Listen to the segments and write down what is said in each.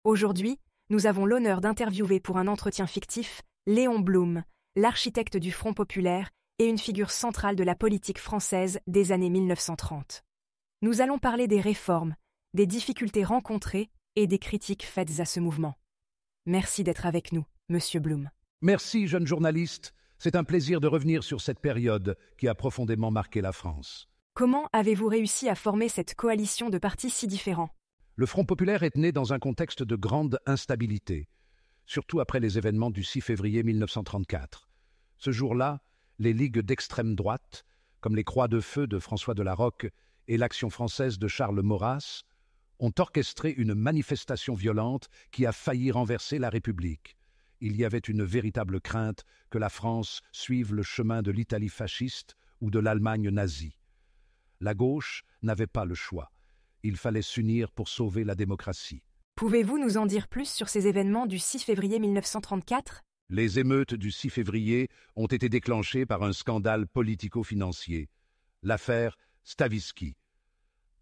Aujourd'hui, nous avons l'honneur d'interviewer pour un entretien fictif Léon Blum, l'architecte du Front populaire et une figure centrale de la politique française des années 1930. Nous allons parler des réformes, des difficultés rencontrées et des critiques faites à ce mouvement. Merci d'être avec nous, Monsieur Blum. Merci, jeune journaliste. C'est un plaisir de revenir sur cette période qui a profondément marqué la France. Comment avez-vous réussi à former cette coalition de partis si différents ? Le Front populaire est né dans un contexte de grande instabilité, surtout après les événements du 6 février 1934. Ce jour-là, les ligues d'extrême droite, comme les Croix de Feu de François Delaroque et l'Action française de Charles Maurras, ont orchestré une manifestation violente qui a failli renverser la République. Il y avait une véritable crainte que la France suive le chemin de l'Italie fasciste ou de l'Allemagne nazie. La gauche n'avait pas le choix. Il fallait s'unir pour sauver la démocratie. Pouvez-vous nous en dire plus sur ces événements du 6 février 1934 ? Les émeutes du 6 février ont été déclenchées par un scandale politico-financier, l'affaire Stavisky.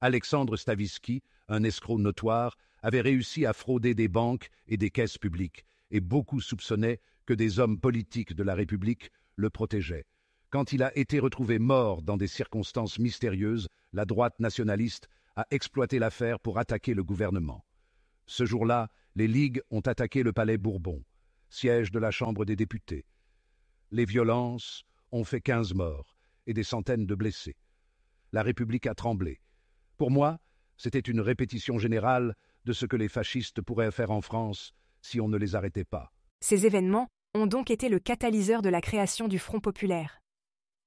Alexandre Stavisky, un escroc notoire, avait réussi à frauder des banques et des caisses publiques, et beaucoup soupçonnaient que des hommes politiques de la République le protégeaient. Quand il a été retrouvé mort dans des circonstances mystérieuses, la droite nationaliste a exploité l'affaire pour attaquer le gouvernement. Ce jour-là, les ligues ont attaqué le palais Bourbon, siège de la Chambre des députés. Les violences ont fait 15 morts et des centaines de blessés. La République a tremblé. Pour moi, c'était une répétition générale de ce que les fascistes pourraient faire en France si on ne les arrêtait pas. Ces événements ont donc été le catalyseur de la création du Front populaire.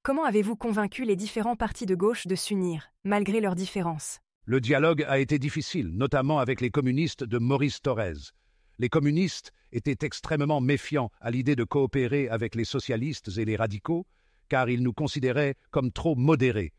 Comment avez-vous convaincu les différents partis de gauche de s'unir, malgré leurs différences ? Le dialogue a été difficile, notamment avec les communistes de Maurice Thorez. Les communistes étaient extrêmement méfiants à l'idée de coopérer avec les socialistes et les radicaux, car ils nous considéraient comme trop modérés.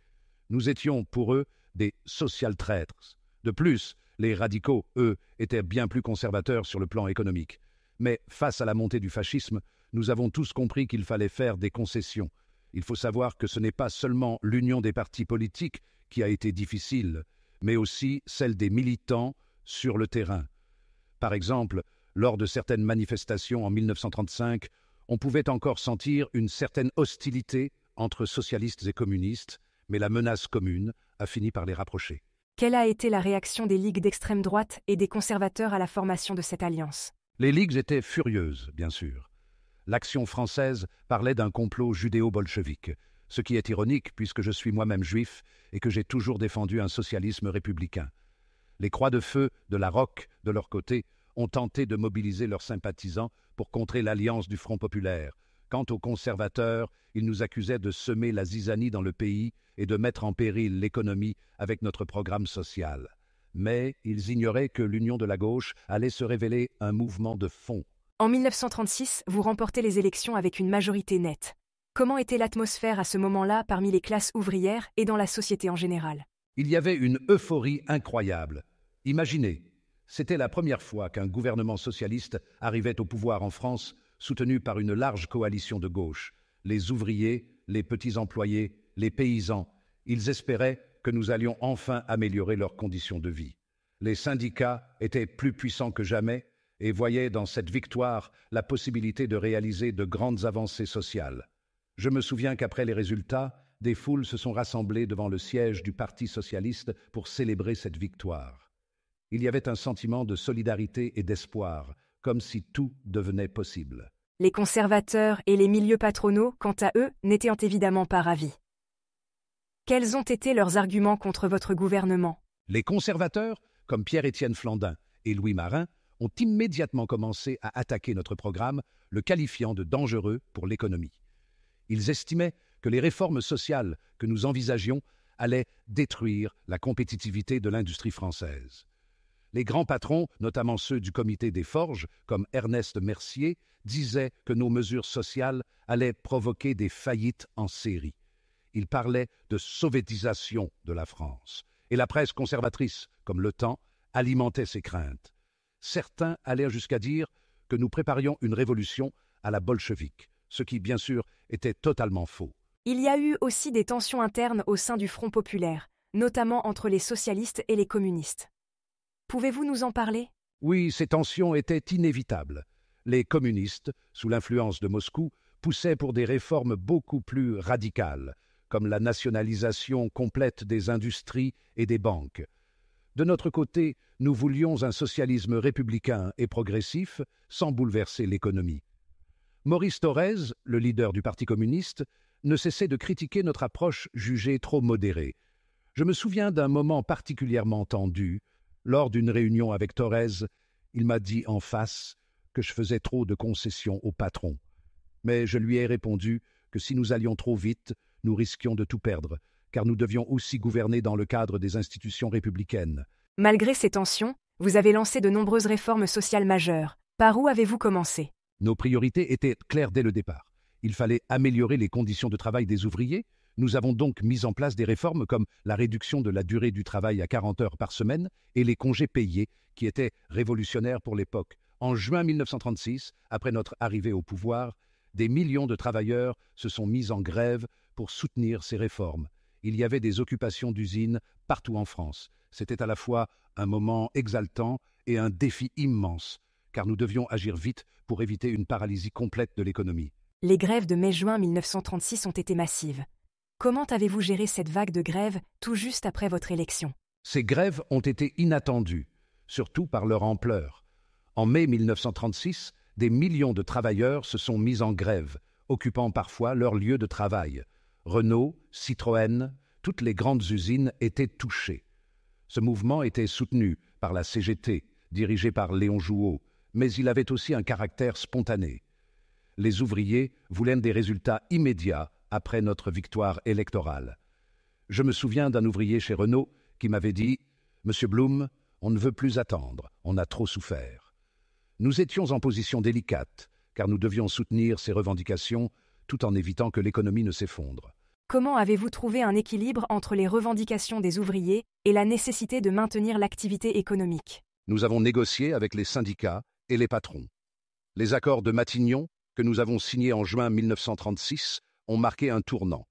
Nous étions, pour eux, des social-traîtres. De plus, les radicaux, eux, étaient bien plus conservateurs sur le plan économique. Mais face à la montée du fascisme, nous avons tous compris qu'il fallait faire des concessions. Il faut savoir que ce n'est pas seulement l'union des partis politiques qui a été difficile, mais aussi celle des militants sur le terrain. Par exemple, lors de certaines manifestations en 1935, on pouvait encore sentir une certaine hostilité entre socialistes et communistes, mais la menace commune a fini par les rapprocher. Quelle a été la réaction des ligues d'extrême droite et des conservateurs à la formation de cette alliance ? Les ligues étaient furieuses, bien sûr. L'Action française parlait d'un complot judéo-bolchevique, ce qui est ironique puisque je suis moi-même juif et que j'ai toujours défendu un socialisme républicain. Les Croix de Feu de la Roque, de leur côté, ont tenté de mobiliser leurs sympathisants pour contrer l'alliance du Front populaire. Quant aux conservateurs, ils nous accusaient de semer la zizanie dans le pays et de mettre en péril l'économie avec notre programme social. Mais ils ignoraient que l'union de la gauche allait se révéler un mouvement de fond. En 1936, vous remportez les élections avec une majorité nette. Comment était l'atmosphère à ce moment-là parmi les classes ouvrières et dans la société en général ? Il y avait une euphorie incroyable. Imaginez, c'était la première fois qu'un gouvernement socialiste arrivait au pouvoir en France, soutenu par une large coalition de gauche. Les ouvriers, les petits employés, les paysans, ils espéraient que nous allions enfin améliorer leurs conditions de vie. Les syndicats étaient plus puissants que jamais et voyaient dans cette victoire la possibilité de réaliser de grandes avancées sociales. Je me souviens qu'après les résultats, des foules se sont rassemblées devant le siège du Parti socialiste pour célébrer cette victoire. Il y avait un sentiment de solidarité et d'espoir, comme si tout devenait possible. Les conservateurs et les milieux patronaux, quant à eux, n'étaient évidemment pas ravis. Quels ont été leurs arguments contre votre gouvernement ? Les conservateurs, comme Pierre-Étienne Flandin et Louis Marin, ont immédiatement commencé à attaquer notre programme, le qualifiant de dangereux pour l'économie. Ils estimaient que les réformes sociales que nous envisagions allaient détruire la compétitivité de l'industrie française. Les grands patrons, notamment ceux du comité des forges, comme Ernest Mercier, disaient que nos mesures sociales allaient provoquer des faillites en série. Ils parlaient de soviétisation de la France. Et la presse conservatrice, comme Le Temps, alimentait ces craintes. Certains allaient jusqu'à dire que nous préparions une révolution à la bolchevique, ce qui, bien sûr, était totalement faux. Il y a eu aussi des tensions internes au sein du Front populaire, notamment entre les socialistes et les communistes. Pouvez-vous nous en parler ? Oui, ces tensions étaient inévitables. Les communistes, sous l'influence de Moscou, poussaient pour des réformes beaucoup plus radicales, comme la nationalisation complète des industries et des banques. De notre côté, nous voulions un socialisme républicain et progressif sans bouleverser l'économie. Maurice Thorez, le leader du Parti communiste, ne cessait de critiquer notre approche jugée trop modérée. Je me souviens d'un moment particulièrement tendu. Lors d'une réunion avec Thorez, il m'a dit en face que je faisais trop de concessions au patron. Mais je lui ai répondu que si nous allions trop vite, nous risquions de tout perdre, car nous devions aussi gouverner dans le cadre des institutions républicaines. Malgré ces tensions, vous avez lancé de nombreuses réformes sociales majeures. Par où avez-vous commencé? Nos priorités étaient claires dès le départ. Il fallait améliorer les conditions de travail des ouvriers. Nous avons donc mis en place des réformes comme la réduction de la durée du travail à 40 heures par semaine et les congés payés, qui étaient révolutionnaires pour l'époque. En juin 1936, après notre arrivée au pouvoir, des millions de travailleurs se sont mis en grève pour soutenir ces réformes. Il y avait des occupations d'usines partout en France. C'était à la fois un moment exaltant et un défi immense, car nous devions agir vite pour éviter une paralysie complète de l'économie. Les grèves de mai-juin 1936 ont été massives. Comment avez-vous géré cette vague de grèves tout juste après votre élection? Ces grèves ont été inattendues, surtout par leur ampleur. En mai 1936, des millions de travailleurs se sont mis en grève, occupant parfois leur lieu de travail. Renault, Citroën, toutes les grandes usines étaient touchées. Ce mouvement était soutenu par la CGT, dirigée par Léon Jouot, mais il avait aussi un caractère spontané. Les ouvriers voulaient des résultats immédiats après notre victoire électorale. Je me souviens d'un ouvrier chez Renault qui m'avait dit « Monsieur Blum, on ne veut plus attendre, on a trop souffert ». Nous étions en position délicate, car nous devions soutenir ces revendications tout en évitant que l'économie ne s'effondre. Comment avez-vous trouvé un équilibre entre les revendications des ouvriers et la nécessité de maintenir l'activité économique? Nous avons négocié avec les syndicats et les patrons. Les accords de Matignon, que nous avons signés en juin 1936, ont marqué un tournant.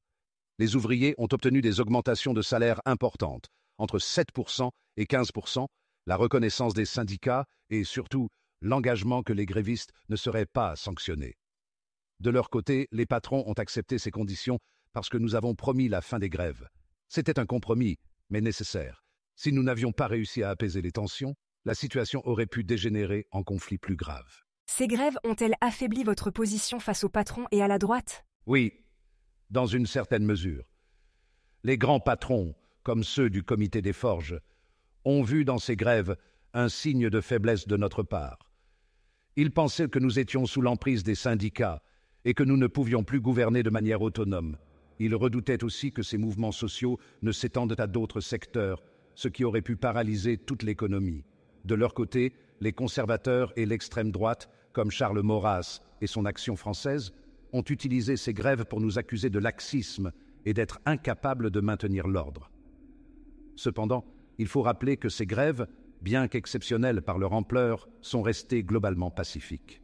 Les ouvriers ont obtenu des augmentations de salaire importantes, entre 7% et 15%, la reconnaissance des syndicats et surtout l'engagement que les grévistes ne seraient pas sanctionnés. De leur côté, les patrons ont accepté ces conditions parce que nous avons promis la fin des grèves. C'était un compromis, mais nécessaire. Si nous n'avions pas réussi à apaiser les tensions, la situation aurait pu dégénérer en conflit plus grave. Ces grèves ont-elles affaibli votre position face aux patrons et à la droite? Oui, dans une certaine mesure. Les grands patrons, comme ceux du Comité des Forges, ont vu dans ces grèves un signe de faiblesse de notre part. Ils pensaient que nous étions sous l'emprise des syndicats et que nous ne pouvions plus gouverner de manière autonome. Ils redoutaient aussi que ces mouvements sociaux ne s'étendent à d'autres secteurs, ce qui aurait pu paralyser toute l'économie. De leur côté, les conservateurs et l'extrême droite, comme Charles Maurras et son Action française, ont utilisé ces grèves pour nous accuser de laxisme et d'être incapables de maintenir l'ordre. Cependant, il faut rappeler que ces grèves, bien qu'exceptionnelles par leur ampleur, sont restées globalement pacifiques.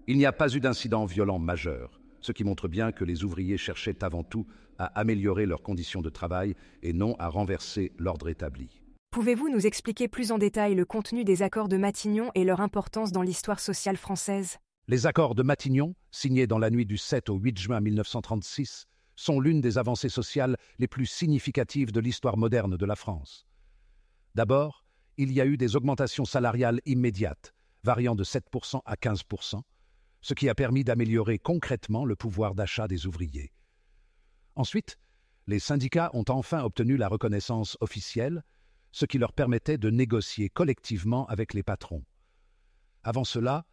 Il n'y a pas eu d'incident violent majeur, ce qui montre bien que les ouvriers cherchaient avant tout à améliorer leurs conditions de travail et non à renverser l'ordre établi. Pouvez-vous nous expliquer plus en détail le contenu des accords de Matignon et leur importance dans l'histoire sociale française? Les accords de Matignon, signés dans la nuit du 7 au 8 juin 1936, sont l'une des avancées sociales les plus significatives de l'histoire moderne de la France. D'abord, il y a eu des augmentations salariales immédiates, variant de 7% à 15%, ce qui a permis d'améliorer concrètement le pouvoir d'achat des ouvriers. Ensuite, les syndicats ont enfin obtenu la reconnaissance officielle, ce qui leur permettait de négocier collectivement avec les patrons. Avant cela,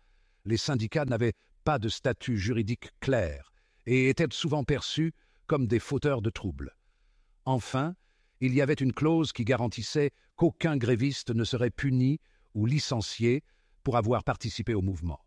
les syndicats n'avaient pas de statut juridique clair et étaient souvent perçus comme des fauteurs de troubles. Enfin, il y avait une clause qui garantissait qu'aucun gréviste ne serait puni ou licencié pour avoir participé au mouvement.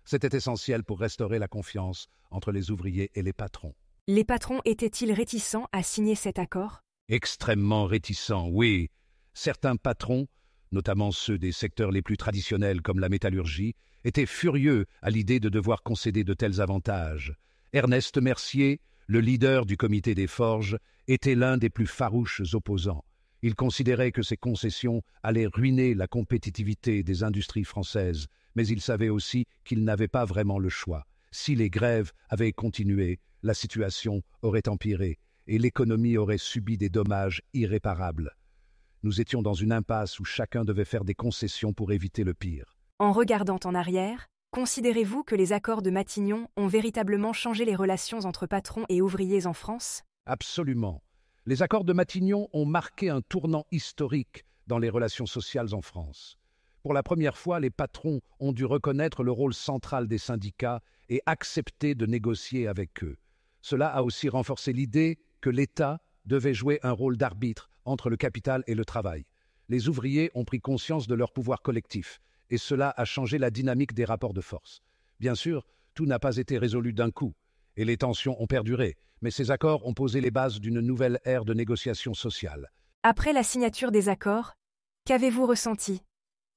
C'était essentiel pour restaurer la confiance entre les ouvriers et les patrons. Les patrons étaient-ils réticents à signer cet accord? Extrêmement réticents, oui. Certains patrons, notamment ceux des secteurs les plus traditionnels comme la métallurgie, étaient furieux à l'idée de devoir concéder de tels avantages. Ernest Mercier, le leader du Comité des Forges, était l'un des plus farouches opposants. Il considérait que ces concessions allaient ruiner la compétitivité des industries françaises, mais il savait aussi qu'il n'avait pas vraiment le choix. Si les grèves avaient continué, la situation aurait empiré et l'économie aurait subi des dommages irréparables. Nous étions dans une impasse où chacun devait faire des concessions pour éviter le pire. En regardant en arrière, considérez-vous que les accords de Matignon ont véritablement changé les relations entre patrons et ouvriers en France? Absolument. Les accords de Matignon ont marqué un tournant historique dans les relations sociales en France. Pour la première fois, les patrons ont dû reconnaître le rôle central des syndicats et accepter de négocier avec eux. Cela a aussi renforcé l'idée que l'État devait jouer un rôle d'arbitre entre le capital et le travail. Les ouvriers ont pris conscience de leur pouvoir collectif, et cela a changé la dynamique des rapports de force. Bien sûr, tout n'a pas été résolu d'un coup, et les tensions ont perduré, mais ces accords ont posé les bases d'une nouvelle ère de négociation sociale. Après la signature des accords, qu'avez-vous ressenti?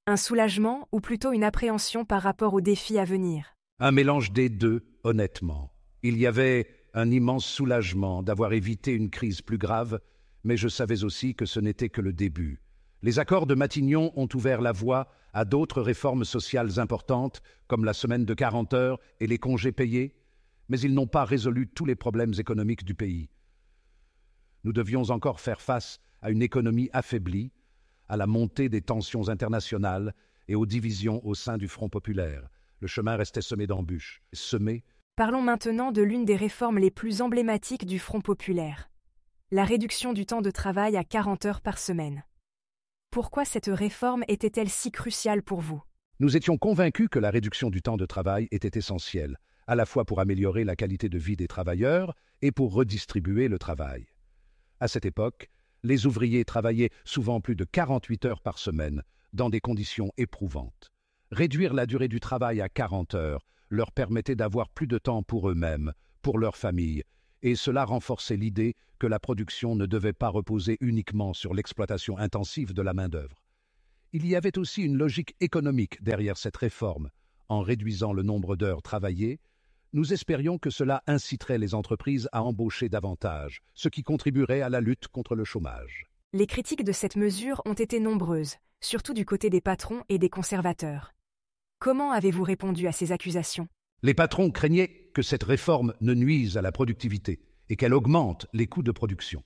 Un soulagement ou plutôt une appréhension par rapport aux défis à venir? Un mélange des deux, honnêtement. Il y avait un immense soulagement d'avoir évité une crise plus grave, mais je savais aussi que ce n'était que le début. Les accords de Matignon ont ouvert la voie à d'autres réformes sociales importantes, comme la semaine de 40 heures et les congés payés, mais ils n'ont pas résolu tous les problèmes économiques du pays. Nous devions encore faire face à une économie affaiblie, à la montée des tensions internationales et aux divisions au sein du Front populaire. Le chemin restait semé d'embûches. Parlons maintenant de l'une des réformes les plus emblématiques du Front populaire. La réduction du temps de travail à 40 heures par semaine. Pourquoi cette réforme était-elle si cruciale pour vous? Nous étions convaincus que la réduction du temps de travail était essentielle, à la fois pour améliorer la qualité de vie des travailleurs et pour redistribuer le travail. À cette époque, les ouvriers travaillaient souvent plus de 48 heures par semaine, dans des conditions éprouvantes. Réduire la durée du travail à 40 heures leur permettait d'avoir plus de temps pour eux-mêmes, pour leur famille, et cela renforçait l'idée que la production ne devait pas reposer uniquement sur l'exploitation intensive de la main-d'œuvre. Il y avait aussi une logique économique derrière cette réforme. En réduisant le nombre d'heures travaillées, nous espérions que cela inciterait les entreprises à embaucher davantage, ce qui contribuerait à la lutte contre le chômage. Les critiques de cette mesure ont été nombreuses, surtout du côté des patrons et des conservateurs. Comment avez-vous répondu à ces accusations? Les patrons craignaient que cette réforme ne nuise à la productivité et qu'elle augmente les coûts de production.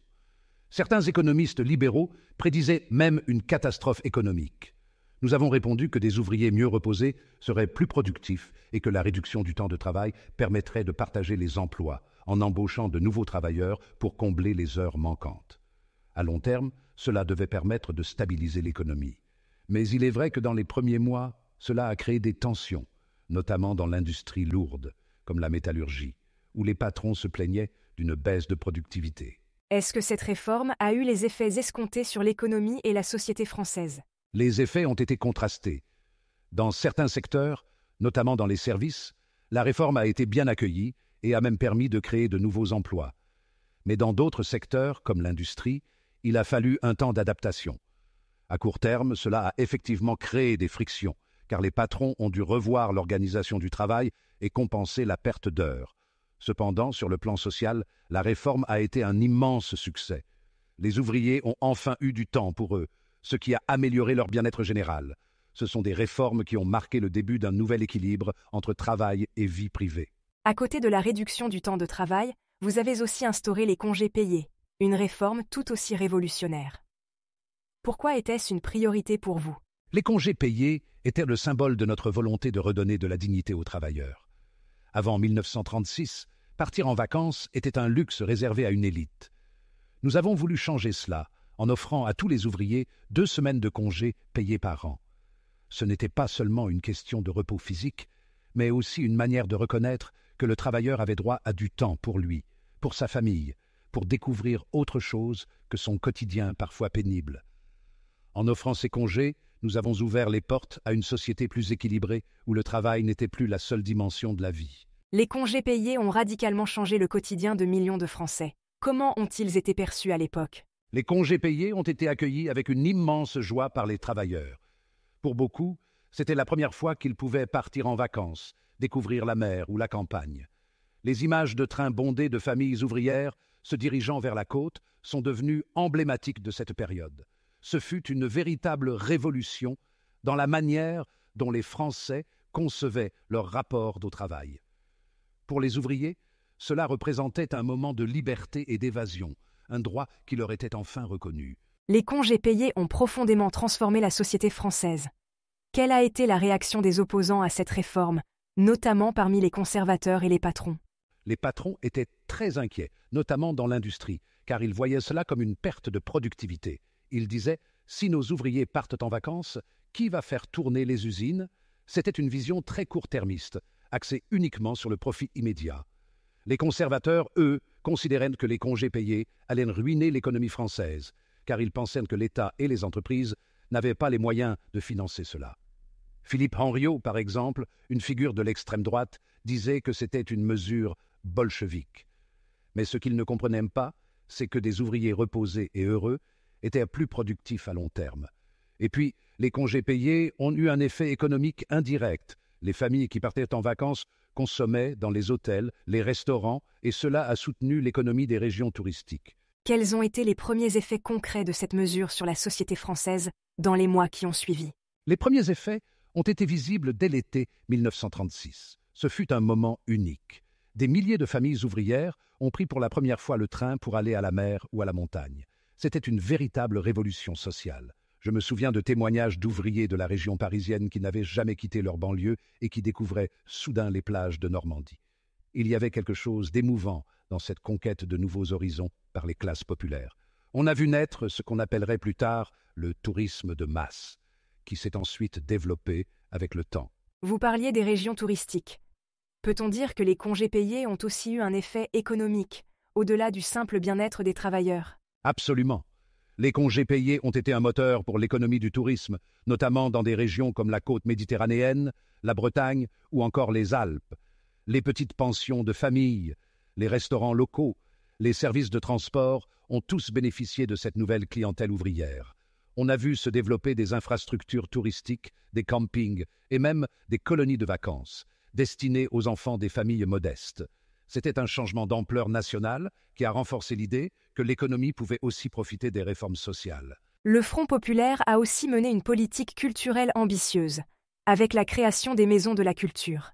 Certains économistes libéraux prédisaient même une catastrophe économique. Nous avons répondu que des ouvriers mieux reposés seraient plus productifs et que la réduction du temps de travail permettrait de partager les emplois en embauchant de nouveaux travailleurs pour combler les heures manquantes. À long terme, cela devait permettre de stabiliser l'économie. Mais il est vrai que dans les premiers mois, cela a créé des tensions, notamment dans l'industrie lourde, comme la métallurgie, où les patrons se plaignaient d'une baisse de productivité. Est-ce que cette réforme a eu les effets escomptés sur l'économie et la société française? Les effets ont été contrastés. Dans certains secteurs, notamment dans les services, la réforme a été bien accueillie et a même permis de créer de nouveaux emplois. Mais dans d'autres secteurs, comme l'industrie, il a fallu un temps d'adaptation. À court terme, cela a effectivement créé des frictions, car les patrons ont dû revoir l'organisation du travail et compenser la perte d'heures. Cependant, sur le plan social, la réforme a été un immense succès. Les ouvriers ont enfin eu du temps pour eux, ce qui a amélioré leur bien-être général. Ce sont des réformes qui ont marqué le début d'un nouvel équilibre entre travail et vie privée. À côté de la réduction du temps de travail, vous avez aussi instauré les congés payés, une réforme tout aussi révolutionnaire. Pourquoi était-ce une priorité pour vous? Les congés payés étaient le symbole de notre volonté de redonner de la dignité aux travailleurs. Avant 1936, partir en vacances était un luxe réservé à une élite. Nous avons voulu changer cela en offrant à tous les ouvriers 2 semaines de congés payés par an. Ce n'était pas seulement une question de repos physique, mais aussi une manière de reconnaître que le travailleur avait droit à du temps pour lui, pour sa famille, pour découvrir autre chose que son quotidien parfois pénible. En offrant ces congés, nous avons ouvert les portes à une société plus équilibrée où le travail n'était plus la seule dimension de la vie. Les congés payés ont radicalement changé le quotidien de millions de Français. Comment ont-ils été perçus à l'époque? Les congés payés ont été accueillis avec une immense joie par les travailleurs. Pour beaucoup, c'était la première fois qu'ils pouvaient partir en vacances, découvrir la mer ou la campagne. Les images de trains bondés de familles ouvrières se dirigeant vers la côte, sont devenus emblématiques de cette période. Ce fut une véritable révolution dans la manière dont les Français concevaient leur rapport au travail. Pour les ouvriers, cela représentait un moment de liberté et d'évasion, un droit qui leur était enfin reconnu. Les congés payés ont profondément transformé la société française. Quelle a été la réaction des opposants à cette réforme, notamment parmi les conservateurs et les patrons? Les patrons étaient très inquiets, notamment dans l'industrie, car ils voyaient cela comme une perte de productivité. Ils disaient « Si nos ouvriers partent en vacances, qui va faire tourner les usines ?» C'était une vision très court-termiste, axée uniquement sur le profit immédiat. Les conservateurs, eux, considéraient que les congés payés allaient ruiner l'économie française, car ils pensaient que l'État et les entreprises n'avaient pas les moyens de financer cela. Philippe Henriot, par exemple, une figure de l'extrême droite, disait que c'était une mesure bolchevique. Mais ce qu'ils ne comprenaient pas, c'est que des ouvriers reposés et heureux étaient plus productifs à long terme. Et puis, les congés payés ont eu un effet économique indirect. Les familles qui partaient en vacances consommaient dans les hôtels, les restaurants, et cela a soutenu l'économie des régions touristiques. Quels ont été les premiers effets concrets de cette mesure sur la société française dans les mois qui ont suivi? Les premiers effets ont été visibles dès l'été 1936. Ce fut un moment unique. Des milliers de familles ouvrières ont pris pour la première fois le train pour aller à la mer ou à la montagne. C'était une véritable révolution sociale. Je me souviens de témoignages d'ouvriers de la région parisienne qui n'avaient jamais quitté leur banlieue et qui découvraient soudain les plages de Normandie. Il y avait quelque chose d'émouvant dans cette conquête de nouveaux horizons par les classes populaires. On a vu naître ce qu'on appellerait plus tard le tourisme de masse, qui s'est ensuite développé avec le temps. Vous parliez des régions touristiques. Peut-on dire que les congés payés ont aussi eu un effet économique, au-delà du simple bien-être des travailleurs? Absolument. Les congés payés ont été un moteur pour l'économie du tourisme, notamment dans des régions comme la côte méditerranéenne, la Bretagne ou encore les Alpes. Les petites pensions de famille, les restaurants locaux, les services de transport ont tous bénéficié de cette nouvelle clientèle ouvrière. On a vu se développer des infrastructures touristiques, des campings et même des colonies de vacances, destinées aux enfants des familles modestes. C'était un changement d'ampleur nationale qui a renforcé l'idée que l'économie pouvait aussi profiter des réformes sociales. Le Front populaire a aussi mené une politique culturelle ambitieuse, avec la création des maisons de la culture.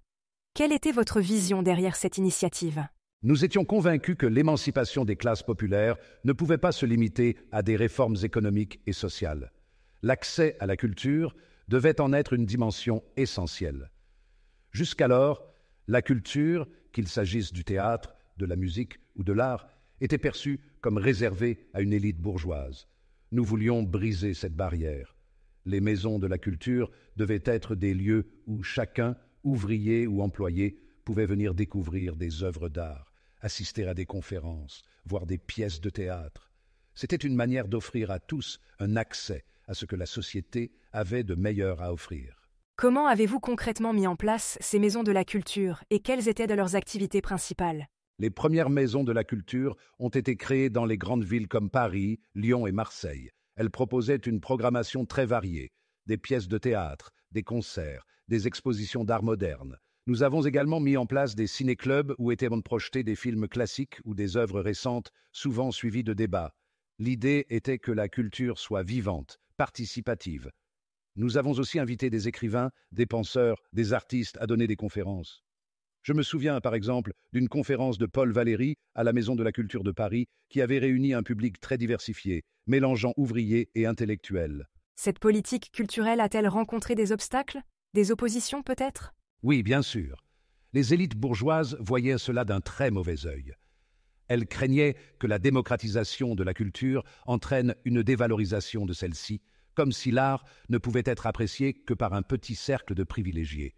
Quelle était votre vision derrière cette initiative? Nous étions convaincus que l'émancipation des classes populaires ne pouvait pas se limiter à des réformes économiques et sociales. L'accès à la culture devait en être une dimension essentielle. Jusqu'alors, la culture, qu'il s'agisse du théâtre, de la musique ou de l'art, était perçue comme réservée à une élite bourgeoise. Nous voulions briser cette barrière. Les maisons de la culture devaient être des lieux où chacun, ouvrier ou employé, pouvait venir découvrir des œuvres d'art, assister à des conférences, voir des pièces de théâtre. C'était une manière d'offrir à tous un accès à ce que la société avait de meilleur à offrir. Comment avez-vous concrètement mis en place ces maisons de la culture et quelles étaient leurs activités principales? Les premières maisons de la culture ont été créées dans les grandes villes comme Paris, Lyon et Marseille. Elles proposaient une programmation très variée, des pièces de théâtre, des concerts, des expositions d'art moderne. Nous avons également mis en place des ciné-clubs où étaient projetés des films classiques ou des œuvres récentes, souvent suivies de débats. L'idée était que la culture soit vivante, participative. Nous avons aussi invité des écrivains, des penseurs, des artistes à donner des conférences. Je me souviens, par exemple, d'une conférence de Paul Valéry à la Maison de la Culture de Paris qui avait réuni un public très diversifié, mélangeant ouvriers et intellectuels. Cette politique culturelle a-t-elle rencontré des obstacles? Des oppositions peut-être? Oui, bien sûr. Les élites bourgeoises voyaient cela d'un très mauvais œil. Elles craignaient que la démocratisation de la culture entraîne une dévalorisation de celle-ci, comme si l'art ne pouvait être apprécié que par un petit cercle de privilégiés.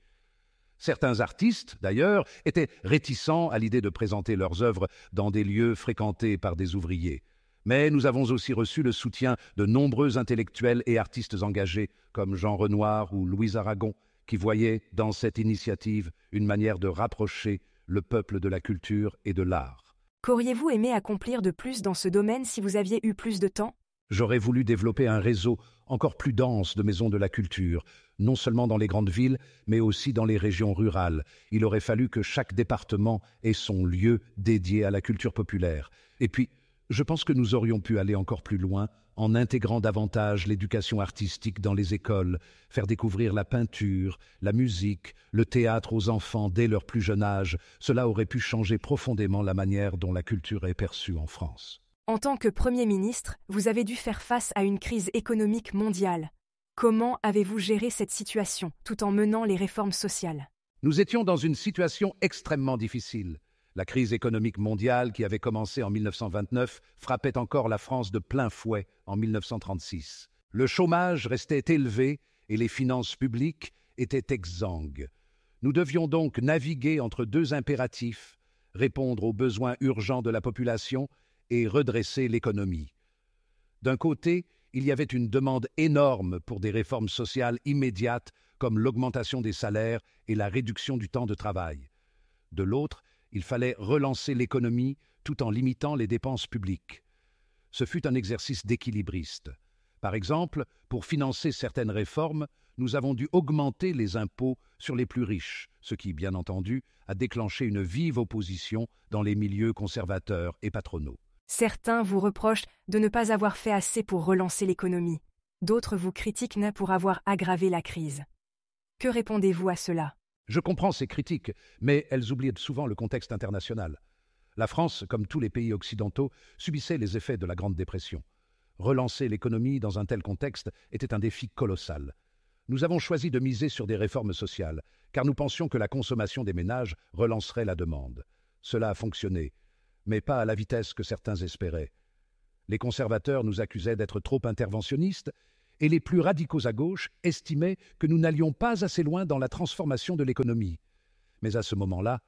Certains artistes, d'ailleurs, étaient réticents à l'idée de présenter leurs œuvres dans des lieux fréquentés par des ouvriers. Mais nous avons aussi reçu le soutien de nombreux intellectuels et artistes engagés, comme Jean Renoir ou Louis Aragon, qui voyaient dans cette initiative une manière de rapprocher le peuple de la culture et de l'art. Qu'auriez-vous aimé accomplir de plus dans ce domaine si vous aviez eu plus de temps? J'aurais voulu développer un réseau encore plus dense de maisons de la culture, non seulement dans les grandes villes, mais aussi dans les régions rurales. Il aurait fallu que chaque département ait son lieu dédié à la culture populaire. Et puis, je pense que nous aurions pu aller encore plus loin en intégrant davantage l'éducation artistique dans les écoles, faire découvrir la peinture, la musique, le théâtre aux enfants dès leur plus jeune âge. Cela aurait pu changer profondément la manière dont la culture est perçue en France. En tant que Premier ministre, vous avez dû faire face à une crise économique mondiale. Comment avez-vous géré cette situation, tout en menant les réformes sociales? Nous étions dans une situation extrêmement difficile. La crise économique mondiale, qui avait commencé en 1929, frappait encore la France de plein fouet en 1936. Le chômage restait élevé et les finances publiques étaient exsangues. Nous devions donc naviguer entre deux impératifs, répondre aux besoins urgents de la population et redresser l'économie. D'un côté, il y avait une demande énorme pour des réformes sociales immédiates comme l'augmentation des salaires et la réduction du temps de travail. De l'autre, il fallait relancer l'économie tout en limitant les dépenses publiques. Ce fut un exercice d'équilibriste. Par exemple, pour financer certaines réformes, nous avons dû augmenter les impôts sur les plus riches, ce qui, bien entendu, a déclenché une vive opposition dans les milieux conservateurs et patronaux. Certains vous reprochent de ne pas avoir fait assez pour relancer l'économie. D'autres vous critiquent pour avoir aggravé la crise. Que répondez-vous à cela? Je comprends ces critiques, mais elles oublient souvent le contexte international. La France, comme tous les pays occidentaux, subissait les effets de la Grande Dépression. Relancer l'économie dans un tel contexte était un défi colossal. Nous avons choisi de miser sur des réformes sociales, car nous pensions que la consommation des ménages relancerait la demande. Cela a fonctionné, mais pas à la vitesse que certains espéraient. Les conservateurs nous accusaient d'être trop interventionnistes, et les plus radicaux à gauche estimaient que nous n'allions pas assez loin dans la transformation de l'économie. Mais à ce moment-là,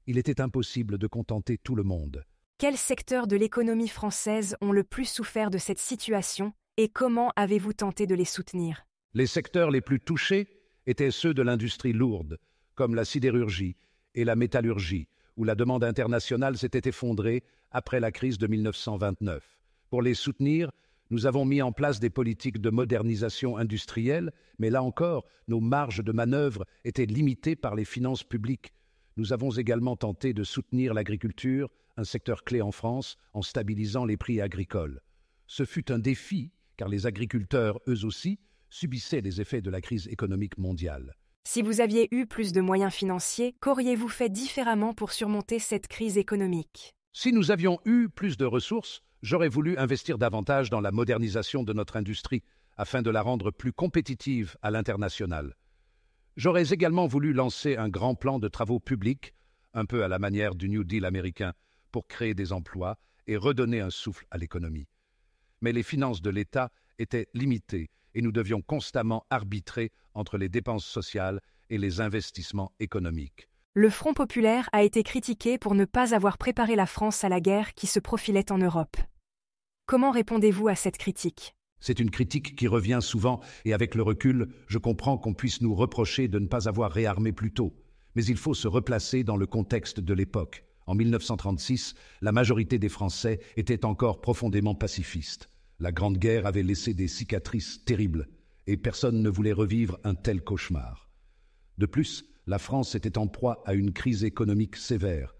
il était impossible de contenter tout le monde. Quels secteurs de l'économie française ont le plus souffert de cette situation et comment avez-vous tenté de les soutenir? Les secteurs les plus touchés étaient ceux de l'industrie lourde, comme la sidérurgie et la métallurgie, où la demande internationale s'était effondrée après la crise de 1929. Pour les soutenir, nous avons mis en place des politiques de modernisation industrielle, mais là encore, nos marges de manœuvre étaient limitées par les finances publiques. Nous avons également tenté de soutenir l'agriculture, un secteur clé en France, en stabilisant les prix agricoles. Ce fut un défi, car les agriculteurs, eux aussi, subissaient les effets de la crise économique mondiale. Si vous aviez eu plus de moyens financiers, qu'auriez-vous fait différemment pour surmonter cette crise économique? Si nous avions eu plus de ressources, j'aurais voulu investir davantage dans la modernisation de notre industrie, afin de la rendre plus compétitive à l'international. J'aurais également voulu lancer un grand plan de travaux publics, un peu à la manière du New Deal américain, pour créer des emplois et redonner un souffle à l'économie. Mais les finances de l'État étaient limitées et nous devions constamment arbitrer entre les dépenses sociales et les investissements économiques. Le Front populaire a été critiqué pour ne pas avoir préparé la France à la guerre qui se profilait en Europe. Comment répondez-vous à cette critique? C'est une critique qui revient souvent et avec le recul, je comprends qu'on puisse nous reprocher de ne pas avoir réarmé plus tôt. Mais il faut se replacer dans le contexte de l'époque. En 1936, la majorité des Français étaient encore profondément pacifistes. La Grande Guerre avait laissé des cicatrices terribles et personne ne voulait revivre un tel cauchemar. De plus, la France était en proie à une crise économique sévère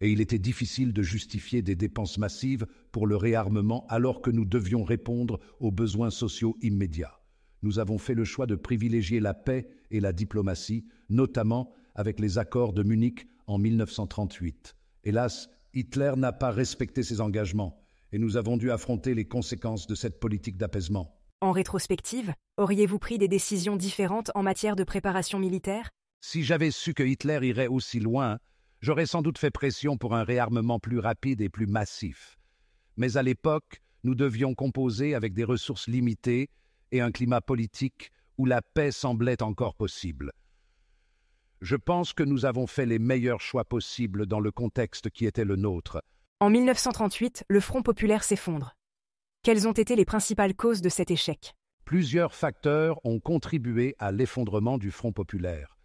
et il était difficile de justifier des dépenses massives pour le réarmement alors que nous devions répondre aux besoins sociaux immédiats. Nous avons fait le choix de privilégier la paix et la diplomatie, notamment avec les accords de Munich en 1938. Hélas, Hitler n'a pas respecté ses engagements et nous avons dû affronter les conséquences de cette politique d'apaisement. En rétrospective, auriez-vous pris des décisions différentes en matière de préparation militaire? Si j'avais su que Hitler irait aussi loin, j'aurais sans doute fait pression pour un réarmement plus rapide et plus massif. Mais à l'époque, nous devions composer avec des ressources limitées et un climat politique où la paix semblait encore possible. Je pense que nous avons fait les meilleurs choix possibles dans le contexte qui était le nôtre. En 1938, le Front populaire s'effondre. Quelles ont été les principales causes de cet échec? Plusieurs facteurs ont contribué à l'effondrement du Front populaire.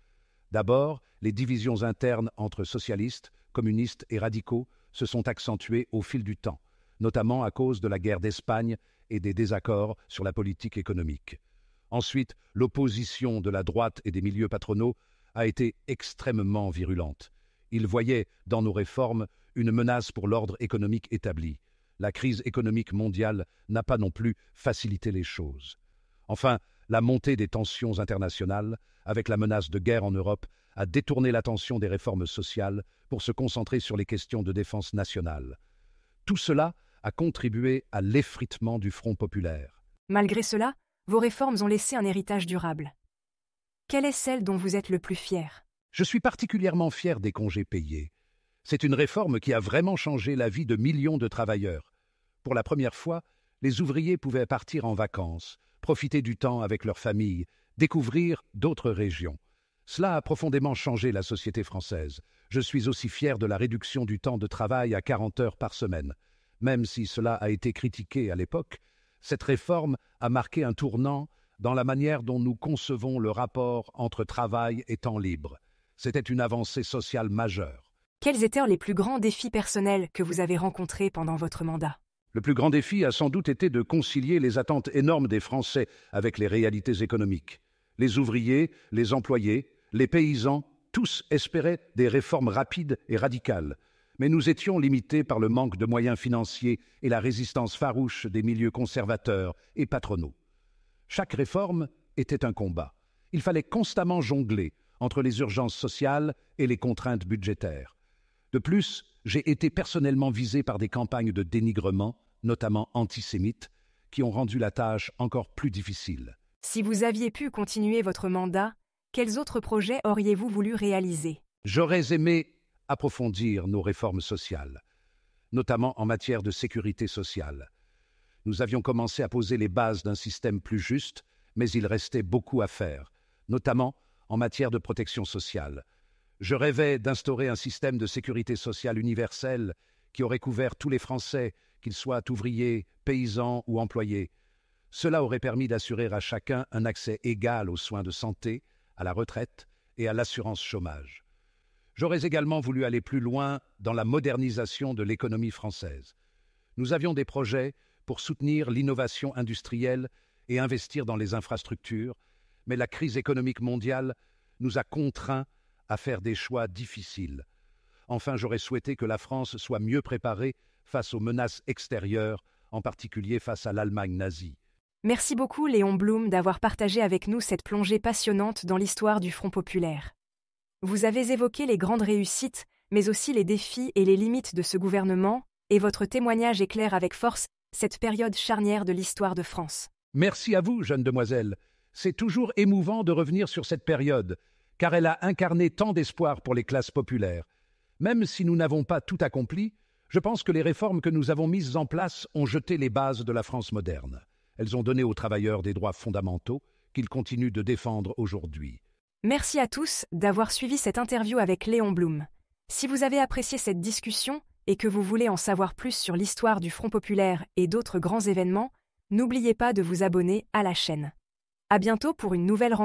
D'abord, les divisions internes entre socialistes, communistes et radicaux se sont accentuées au fil du temps, notamment à cause de la guerre d'Espagne et des désaccords sur la politique économique. Ensuite, l'opposition de la droite et des milieux patronaux a été extrêmement virulente. Ils voyaient dans nos réformes une menace pour l'ordre économique établi. La crise économique mondiale n'a pas non plus facilité les choses. Enfin, la montée des tensions internationales, avec la menace de guerre en Europe, a détourné l'attention des réformes sociales pour se concentrer sur les questions de défense nationale. Tout cela a contribué à l'effritement du Front populaire. Malgré cela, vos réformes ont laissé un héritage durable. Quelle est celle dont vous êtes le plus fier? Je suis particulièrement fier des congés payés. C'est une réforme qui a vraiment changé la vie de millions de travailleurs. Pour la première fois, les ouvriers pouvaient partir en vacances, profiter du temps avec leurs familles, découvrir d'autres régions. Cela a profondément changé la société française. Je suis aussi fier de la réduction du temps de travail à 40 heures par semaine. Même si cela a été critiqué à l'époque, cette réforme a marqué un tournant dans la manière dont nous concevons le rapport entre travail et temps libre. C'était une avancée sociale majeure. Quels étaient les plus grands défis personnels que vous avez rencontrés pendant votre mandat? Le plus grand défi a sans doute été de concilier les attentes énormes des Français avec les réalités économiques. Les ouvriers, les employés, les paysans, tous espéraient des réformes rapides et radicales. Mais nous étions limités par le manque de moyens financiers et la résistance farouche des milieux conservateurs et patronaux. Chaque réforme était un combat. Il fallait constamment jongler entre les urgences sociales et les contraintes budgétaires. De plus, j'ai été personnellement visé par des campagnes de dénigrement, notamment antisémites, qui ont rendu la tâche encore plus difficile. Si vous aviez pu continuer votre mandat, quels autres projets auriez-vous voulu réaliser? J'aurais aimé approfondir nos réformes sociales, notamment en matière de sécurité sociale. Nous avions commencé à poser les bases d'un système plus juste, mais il restait beaucoup à faire, notamment en matière de protection sociale. Je rêvais d'instaurer un système de sécurité sociale universel qui aurait couvert tous les Français, qu'ils soient ouvriers, paysans ou employés. Cela aurait permis d'assurer à chacun un accès égal aux soins de santé, à la retraite et à l'assurance chômage. J'aurais également voulu aller plus loin dans la modernisation de l'économie française. Nous avions des projets pour soutenir l'innovation industrielle et investir dans les infrastructures, mais la crise économique mondiale nous a contraints à faire des choix difficiles. Enfin, j'aurais souhaité que la France soit mieux préparée face aux menaces extérieures, en particulier face à l'Allemagne nazie. Merci beaucoup Léon Blum d'avoir partagé avec nous cette plongée passionnante dans l'histoire du Front populaire. Vous avez évoqué les grandes réussites, mais aussi les défis et les limites de ce gouvernement, et votre témoignage éclaire avec force cette période charnière de l'histoire de France. Merci à vous, jeune demoiselle. C'est toujours émouvant de revenir sur cette période, car elle a incarné tant d'espoir pour les classes populaires. Même si nous n'avons pas tout accompli, je pense que les réformes que nous avons mises en place ont jeté les bases de la France moderne. Elles ont donné aux travailleurs des droits fondamentaux qu'ils continuent de défendre aujourd'hui. Merci à tous d'avoir suivi cette interview avec Léon Blum. Si vous avez apprécié cette discussion et que vous voulez en savoir plus sur l'histoire du Front populaire et d'autres grands événements, n'oubliez pas de vous abonner à la chaîne. À bientôt pour une nouvelle rencontre.